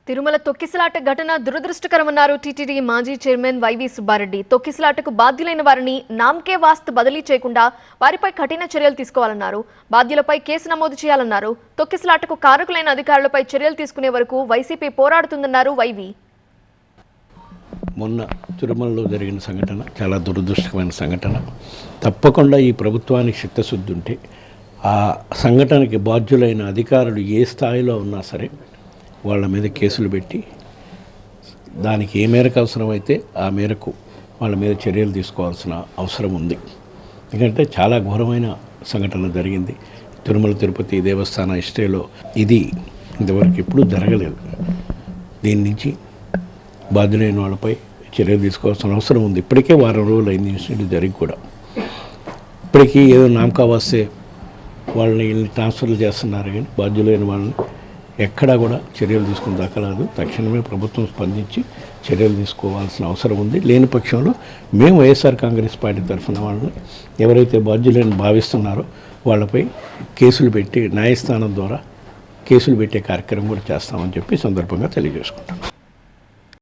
తిరుమల తొక్కిసలాట ఘటన దురదృష్టకరమన్నారు టీటీడీ మాజీ చైర్మన్ వైవి సుబ్బారెడ్డి. తొక్కిసలాటకు బాధ్యులైన వారిని నామకే వాస్తు బదిలీ చేయకుండా వారిపై కఠిన చర్యలు తీసుకోవాలన్నారు. బాధ్యులపై కేసు నమోదు చేయాలన్నారు. తొక్కిసలాటకు కారకులైన అధికారులపై చర్యలు తీసుకునే వరకు వైసీపీ పోరాడుతుందన్నారు వైవి. మొన్న తిరుమలలో జరిగిన సంఘటన చాలా దురదృష్టకరమైన సంఘటన. తప్పకుండా ఈ ప్రభుత్వానికి చిత్తశుద్ధి ఉంటే ఆ సంఘటనకి బాధ్యులైన అధికారులు ఏ స్థాయిలో ఉన్నా సరే వాళ్ళ మీద కేసులు పెట్టి దానికి ఏ మేరకు అవసరమైతే ఆ మేరకు వాళ్ళ మీద చర్యలు తీసుకోవాల్సిన అవసరం ఉంది. ఎందుకంటే చాలా ఘోరమైన సంఘటన జరిగింది తిరుమల తిరుపతి దేవస్థాన హిస్టరీలో. ఇది ఇంతవరకు ఎప్పుడూ జరగలేదు. దీని నుంచి బాధ్యులైన వాళ్ళపై చర్యలు తీసుకోవాల్సిన అవసరం ఉంది. ఇప్పటికే వారం రోజులు అయింది ఇన్సిడెంట్ జరిగి కూడా. ఇప్పటికీ ఏదో నామకా వస్తే వాళ్ళని ట్రాన్స్ఫర్లు చేస్తున్నారు, కానీ బాధ్యులైన వాళ్ళని ఎక్కడా కూడా చర్యలు తీసుకుని దక్కలేదు. తక్షణమే ప్రభుత్వం స్పందించి చర్యలు తీసుకోవాల్సిన అవసరం ఉంది. లేని పక్షంలో మేము వైఎస్ఆర్ కాంగ్రెస్ పార్టీ తరఫున వాళ్ళని ఎవరైతే బాధ్యులని భావిస్తున్నారో వాళ్ళపై కేసులు పెట్టి న్యాయస్థానం ద్వారా కేసులు పెట్టే కార్యక్రమం కూడా చేస్తామని చెప్పి సందర్భంగా తెలియజేసుకుంటాం.